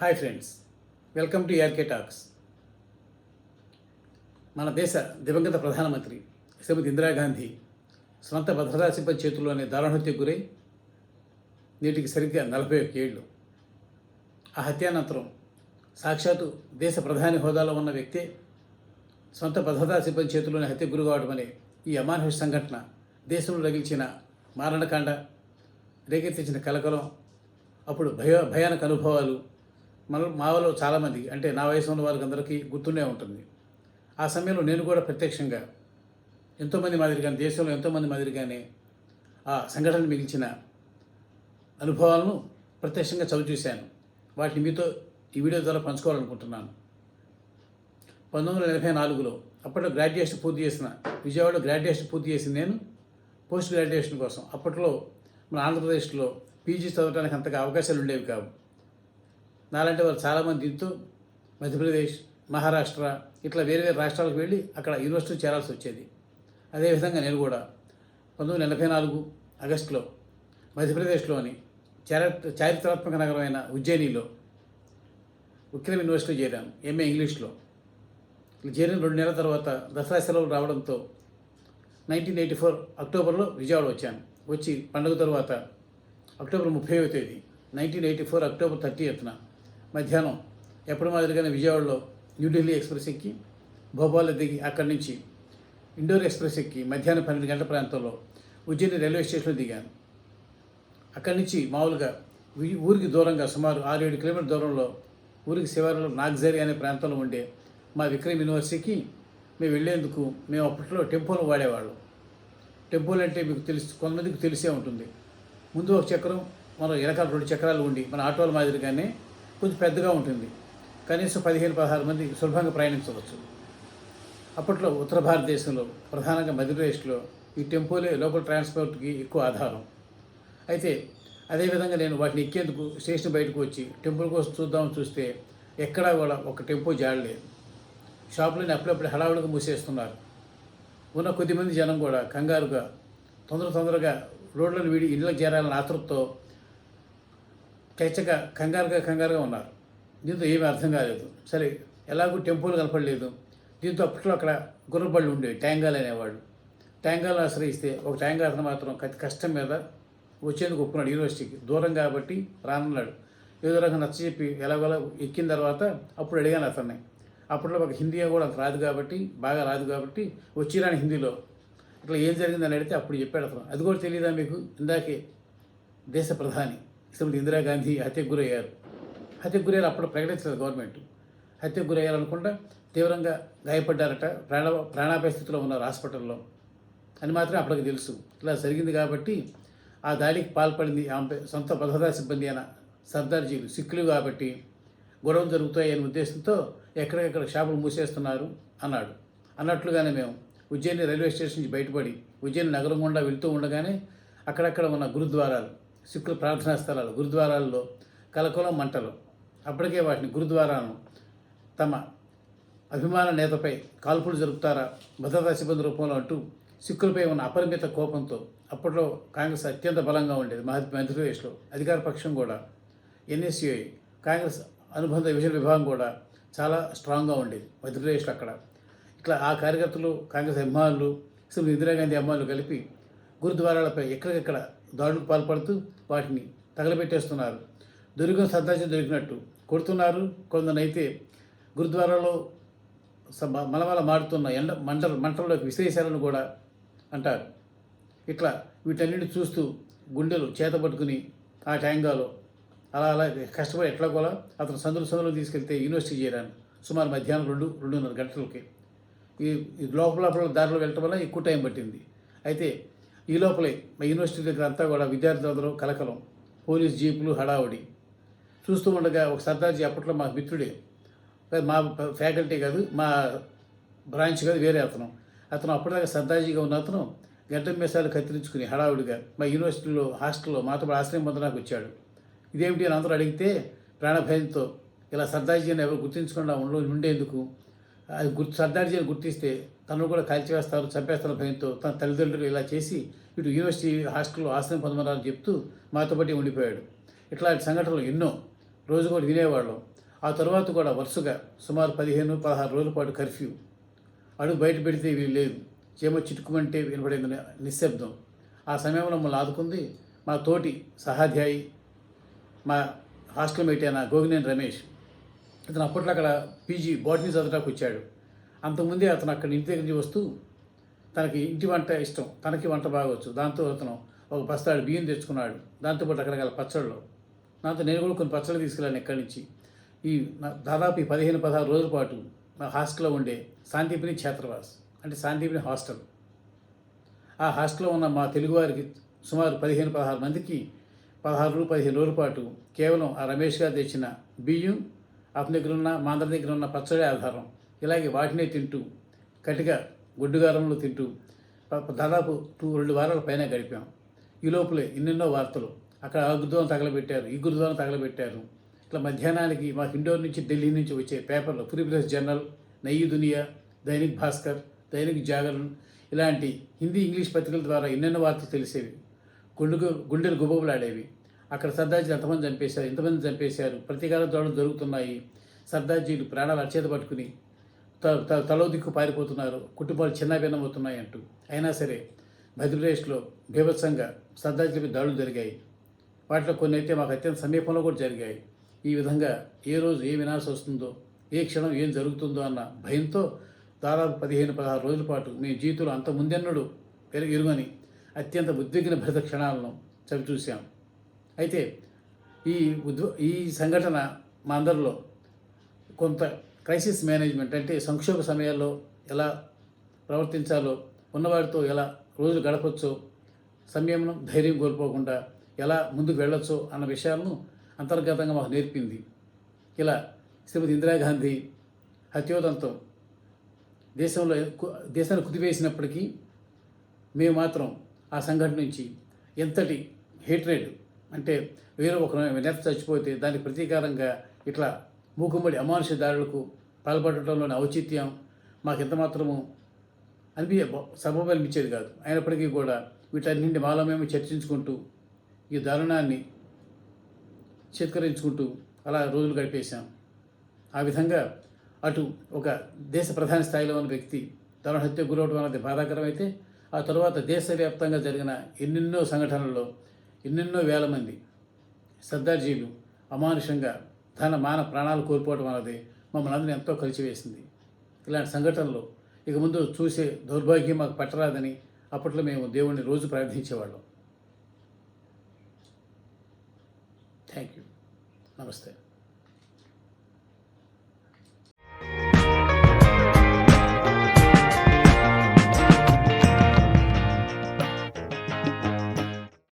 Hi friends, welcome to RK talks. మన దేశ దివంగత ప్రధానమంత్రి శ్రీమతి ఇందిరాగాంధీ స్వంత భద్రతా సిబ్బంది చేతుల్లోనే దారుణహత్యకు గురై నేటికి సరిగ్గా 41 ఏళ్ళు. ఆ హత్యానంతరం సాక్షాత్తు దేశ ప్రధాని హోదాలో ఉన్న వ్యక్తే సొంత భద్రతా సిబ్బంది చేతుల్లోనే హత్యకు గురి కావడం అనే ఈ అమానుష సంఘటన దేశంలో రగిల్చిన మారణకాండ, రేకెత్తించిన కలకలం, అప్పుడు భయానక అనుభవాలు మాలో చాలామంది, అంటే నా వయసు ఉన్న వారికి అందరికీ గుర్తుండే ఉంటుంది. ఆ సమయంలో నేను కూడా ప్రత్యక్షంగా ఎంతోమంది మాదిరిగానే, దేశంలో ఎంతోమంది మాదిరిగానే ఆ సంఘటన మిగిల్చిన అనుభవాలను ప్రత్యక్షంగా చవిచూశాను. వాటిని మీతో ఈ వీడియో ద్వారా పంచుకోవాలనుకుంటున్నాను. 1984లో అప్పట్లో గ్రాడ్యుయేషన్ పూర్తి చేసిన, విజయవాడలో గ్రాడ్యుయేషన్ పూర్తి చేసిన నేను పోస్ట్ గ్రాడ్యుయేషన్ కోసం, అప్పట్లో మన ఆంధ్రప్రదేశ్లో పీజీ చదవడానికి అంతగా అవకాశాలు ఉండేవి కావు. నాలాంటి వారు చాలామంది దీంతో మధ్యప్రదేశ్, మహారాష్ట్ర ఇట్లా వేరే వేరే రాష్ట్రాలకు వెళ్ళి అక్కడ యూనివర్సిటీ చేరాల్సి వచ్చేది. అదేవిధంగా నేను కూడా 1984 ఆగస్టులో మధ్యప్రదేశ్లోని చారిత్రాత్మక నగరమైన ఉజ్జయినిలో ఉక్రెయిన్ యూనివర్సిటీ చేరాను, ఎంఏ ఇంగ్లీష్లో. చేరిన 2 నెలల తర్వాత దసరా సెలవులు రావడంతో 1984 అక్టోబర్లో విజయవాడ వచ్చాను. వచ్చి పండుగ తర్వాత అక్టోబర్ 30వ తేదీ 1984 అక్టోబర్ 30న మధ్యాహ్నం ఎప్పటి మాదిరిగానే విజయవాడలో న్యూఢిల్లీ ఎక్స్ప్రెస్ ఎక్కి భోపాల్లో దిగి అక్కడి నుంచి ఇండోర్ ఎక్స్ప్రెస్ ఎక్కి మధ్యాహ్నం 12 గంటల ప్రాంతంలో ఉజ్జయిని రైల్వే స్టేషన్లో దిగాను. అక్కడి నుంచి మామూలుగా ఊరికి దూరంగా సుమారు 6-7 కిలోమీటర్ల దూరంలో ఊరికి శివారులో నాగ్జరీ అనే ప్రాంతంలో ఉండే మా విక్రమ్ యూనివర్సిటీకి మేము వెళ్ళేందుకు మేము అప్పట్లో టెంపోను వాడేవాళ్ళం. టెంపోలు అంటే మీకు కొంతమందికి తెలిసే ఉంటుంది. ముందు ఒక చక్రం, మన వెనకాల 2 చక్రాలు ఉండి మన ఆటోల మాదిరిగానే కొంచెం పెద్దగా ఉంటుంది. కనీసం 15-16 మంది సులభంగా ప్రయాణించవచ్చు. అప్పట్లో ఉత్తర భారతదేశంలో ప్రధానంగా మధ్యప్రదేశ్లో ఈ టెంపోలే లోకల్ ట్రాన్స్పోర్ట్కి ఎక్కువ ఆధారం. అయితే అదేవిధంగా నేను వాటిని ఎక్కేందుకు స్టేషన్ బయటకు వచ్చి టెంపుల్ కోసం చూద్దామని చూస్తే ఎక్కడా కూడా ఒక టెంపో జాడలేదు. షాపులని అప్పుడప్పుడు హడావుడిగా మూసేస్తున్నారు. ఉన్న కొద్దిమంది జనం కూడా కంగారుగా తొందరగా రోడ్లను వీడి ఇళ్ళకి చేరాలని ఆతృతతో చచ్చగా కంగారుగా ఉన్నారు. దీంతో ఏమీ అర్థం కాలేదు. సరే, ఎలాగూ టెంపోలు కనపడలేదు. దీంతో అప్పట్లో అక్కడ గుర్రబళ్ళు ఉండేవి, ట్యాంగాలు అనేవాళ్ళు. ట్యాంగాలు ఆశ్రయిస్తే ఒక ట్యాంగా అతను మాత్రం కష్టం మీద వచ్చేందుకు ఒప్పుకున్నాడు. యూనివర్సిటీకి దూరం కాబట్టి రానున్నాడు. ఏదో రకంగా నచ్చచెప్పి ఎలాగోలా ఎక్కిన తర్వాత అప్పుడు అడిగాను అతన్ని. అప్పట్లో ఒక హిందీ కూడా అంత బాగా రాదు కాబట్టి వచ్చిరాని హిందీలో ఇట్లా ఏం జరిగిందని అడిగితే అప్పుడు చెప్పాడు అతను. అది కూడా తెలియదా మీకు? ఇందాకే దేశ ప్రధాని శ్రీమతి ఇందిరాగాంధీ హత్యకు గురయ్యారు. అప్పుడు ప్రకటించలేదు గవర్నమెంట్. హత్యకు గురయ్యారనుకుంటా తీవ్రంగా గాయపడ్డారట, ప్రాణాపాయ స్థితిలో ఉన్నారు హాస్పిటల్లో అని మాత్రం అప్పటికి తెలుసు. ఇలా జరిగింది కాబట్టి ఆ దాడికి పాల్పడింది ఆమె సొంత భద్రతా సిబ్బంది అయిన సర్దార్జీలు, సిక్కులు కాబట్టి గొడవలు జరుగుతాయనే ఉద్దేశంతో ఎక్కడికెక్కడ షాపులు మూసేస్తున్నారు అన్నట్లుగానే మేము ఉజ్జయిని రైల్వే స్టేషన్ నుంచి బయటపడి ఉజ్జయిని నగరం గుండా వెళ్తూ ఉండగానే అక్కడక్కడ ఉన్న గురుద్వారాలు, సిక్కుల ప్రార్థనా స్థలాలు, గురుద్వారాల్లో కలకలం మంటలు. అప్పటికే వాటిని గురుద్వారాలను తమ అభిమాన నేతపై కాల్పులు జరుపుతారా భద్రతా సిబ్బంది రూపంలో అంటూ సిక్కులపై ఉన్న అపరిమిత కోపంతో, అప్పట్లో కాంగ్రెస్ అత్యంత బలంగా ఉండేది మధ్యప్రదేశ్లో, అధికార పక్షం కూడా ఎన్ఎస్యుఐ కాంగ్రెస్ అనుబంధ విభజన విభాగం కూడా చాలా స్ట్రాంగ్గా ఉండేది మధ్యప్రదేశ్లో. అక్కడ ఇట్లా ఆ కార్యకర్తలు, కాంగ్రెస్ అభిమానులు, శ్రీమతి ఇందిరాగాంధీ అభిమానులు కలిపి గురుద్వారాలపై ఎక్కడికెక్కడ దాడులకు పాల్పడుతూ వాటిని తగలబెట్టేస్తున్నారు. దొరికినట్టు కొడుతున్నారు. కొందరైతే గురుద్వారాలో మలమల మాడుతున్న మంటల్లోకి విసిరేశారని కూడా అంటారు. ఇట్లా వీటన్నిటిని చూస్తూ గుండెలు చేతపట్టుకుని ఆ ట్యాంగాలో అలా కష్టపడి ఎట్లా కూడా అతను సందులు తీసుకెళ్తే యూనివర్సిటీ చేరాను. సుమారు మధ్యాహ్నం 2-2:30 గంటలకి. ఈ లోపల దారిలో వెళ్ళటం వల్ల ఎక్కువ టైం పట్టింది. అయితే ఈ లోపలే మా యూనివర్సిటీ దగ్గర అంతా కూడా విద్యార్థులందరూ కలకలం, పోలీస్ జీపులు, హడావుడి. చూస్తూ ఉండగా ఒక సర్దార్జీ, అప్పట్లో మా మిత్రుడే, మా ఫ్యాకల్టీ కాదు, మా బ్రాంచ్ కాదు, వేరే అతను అప్పటిదాకా సర్దార్జీగా ఉన్న అతను గడ్డం మీసాలు కత్తిరించుకుని హడావుడిగా మా యూనివర్సిటీలో హాస్టల్లో మాతో ఆశ్రయం పొందడానికి వచ్చాడు. ఇదేమిటి అని అందరూ అడిగితే ప్రాణభయంతో ఇలా సర్దార్జీ అని ఎవరు గుర్తించకుండా ఉండేందుకు, అది సర్దార్జీ అని గుర్తిస్తే తనను కూడా కాల్చివేస్తారు, చంపేస్తారు భయంతో తన తల్లిదండ్రులు ఇలా చేసి ఇటు యూనివర్సిటీ హాస్టల్లో ఆశ్రయం పొందమని చెప్తూ మాతో పాటు ఉండిపోయాడు. ఇట్లాంటి సంఘటనలు ఎన్నో రోజు కూడా వినేవాళ్ళం. ఆ తర్వాత కూడా వరుసగా సుమారు 15-16 రోజుల పాటు కర్ఫ్యూ. అడుగు బయట పెడితే వీలు లేదు. చీమ చిటుకుమంటే వినపడింది నిశ్శబ్దం. ఆ సమయంలో మమ్మల్ని ఆదుకుంది మా తోటి సహాధ్యాయి, మా హాస్టల్ మేట్ అయిన గోగినేని రమేష్. అతను అప్పట్లో అక్కడ పీజీ బాటనీ చదవడానికి వచ్చాడు. అంతకుముందే అతను అక్కడ ఇంటి దగ్గర నుంచి వస్తూ తనకి ఇంటి వంట ఇష్టం, తనకి వంట బాగవచ్చు. దాంతో అతను ఒక బస్తాడు బియ్యం తెచ్చుకున్నాడు. దాంతోపాటు రకరకాల పచ్చళ్ళు. దాంతో నేను కూడా కొన్ని పచ్చళ్ళు తీసుకెళ్ళాను ఇక్కడి నుంచి. దాదాపు 15-16 రోజుల పాటు మా హాస్టల్లో ఉండే శాంతిపుని ఛాత్రవాస్, అంటే శాంతిపుని హాస్టల్. ఆ హాస్టల్లో ఉన్న మా తెలుగువారికి సుమారు 15-16 మందికి 16-15 రోజుల పాటు కేవలం ఆ రమేష్ గారు తెచ్చిన బియ్యం, అతని దగ్గర ఉన్న మా అందరి దగ్గర ఉన్న పచ్చడి ఆధారం. ఇలాగే వాటినే తింటూ కటిగా గొడ్డుగారంలో తింటూ దాదాపు 2 వారాల పైన గడిపాం. ఈ లోపలే ఎన్నెన్నో వార్తలు. అక్కడ ఆ గురుద్వారం తగలబెట్టారు, ఈ గురుద్వారం తగలబెట్టారు. ఇట్లా మధ్యాహ్నానికి మాకు ఇండోర్ నుంచి, ఢిల్లీ నుంచి వచ్చే పేపర్లు ఫ్రీ ప్రెస్ జర్నల్, నయీ దునియా, దైనిక్ భాస్కర్, దైనిక్ జాగరణ్ ఇలాంటి హిందీ, ఇంగ్లీష్ పత్రికల ద్వారా ఎన్నెన్నో వార్తలు తెలిసేవి. గుండెలు గుబగుబలాడేవి. అక్కడ సర్దార్జీలు ఎంతమంది చంపేశారు, ఎంతమంది చంపేశారు, ప్రతీకార దాడులు జరుగుతున్నాయి, సర్దార్జీలు ప్రాణాలు అచేత పట్టుకుని తలో దిక్కు పారిపోతున్నారు, కుటుంబాలు చిన్నాభిన్నమవుతున్నాయి అంటూ. అయినా సరే మధ్యప్రదేశ్లో బీభత్సంగా సర్దార్జీలపై దాడులు జరిగాయి. వాటిలో కొన్ని అయితే మాకు అత్యంత సమీపంలో కూడా జరిగాయి. ఈ విధంగా ఏ రోజు ఏ వినాల్సి వస్తుందో, ఏ క్షణం ఏం జరుగుతుందో అన్న భయంతో దాదాపు 15-16 రోజుల పాటు మీ జీవితంలో అంత ముందెన్నడు ఎరుగని అత్యంత ఉద్విగ్న భరిత క్షణాలను చవిచూశాం. అయితే ఈ సంఘటన మా అందరిలో కొంత క్రైసిస్ మేనేజ్మెంట్, అంటే సంక్షోభ సమయాల్లో ఎలా ప్రవర్తించాలో, ఉన్నవాడితో ఎలా రోజులు గడపచ్చో, సంయమనం, ధైర్యం కోల్పోకుండా ఎలా ముందుకు వెళ్ళొచ్చో అన్న విషయాలను అంతర్గతంగా మాకు నేర్పింది. ఇలా శ్రీమతి ఇందిరాగాంధీ హత్యోదంతం దేశాన్ని కుదివేసినప్పటికీ మేము మాత్రం ఆ సంఘటన నుంచి ఎంతటి హేట్రెడ్, అంటే వేరే ఒక నేత చచ్చిపోతే దానికి ప్రతీకారంగా ఇట్లా మూకుమ్మడి అమానుష దాడులకు పాల్పడటంలోని ఔచిత్యం మాకు ఎంత మాత్రము సబబు అనిపించేది కాదు. అయినప్పటికీ కూడా వీటన్నింటి మాలో మేము చర్చించుకుంటూ ఈ దారుణాన్ని చిత్కరించుకుంటూ అలా రోజులు గడిపేశాం. ఆ విధంగా అటు ఒక దేశ ప్రధాన స్థాయిలో ఉన్న వ్యక్తి దారుణ హత్యకు గురవడం అనేది బాధాకరమైతే, ఆ తరువాత దేశవ్యాప్తంగా జరిగిన ఎన్నెన్నో సంఘటనల్లో ఎన్నెన్నో వేల మంది సర్దార్జీలు అమానుషంగా మాన ప్రాణాలు కోల్పోవడం అనేది మమ్మల్ని అందరినీ ఎంతో కలిసివేసింది. ఇలాంటి సంఘటనలు ఇక ముందు చూసే దౌర్భాగ్యం మాకు పట్టరాదని అప్పట్లో మేము దేవుణ్ణి రోజు ప్రార్థించేవాళ్ళం. Thank you. నమస్తే.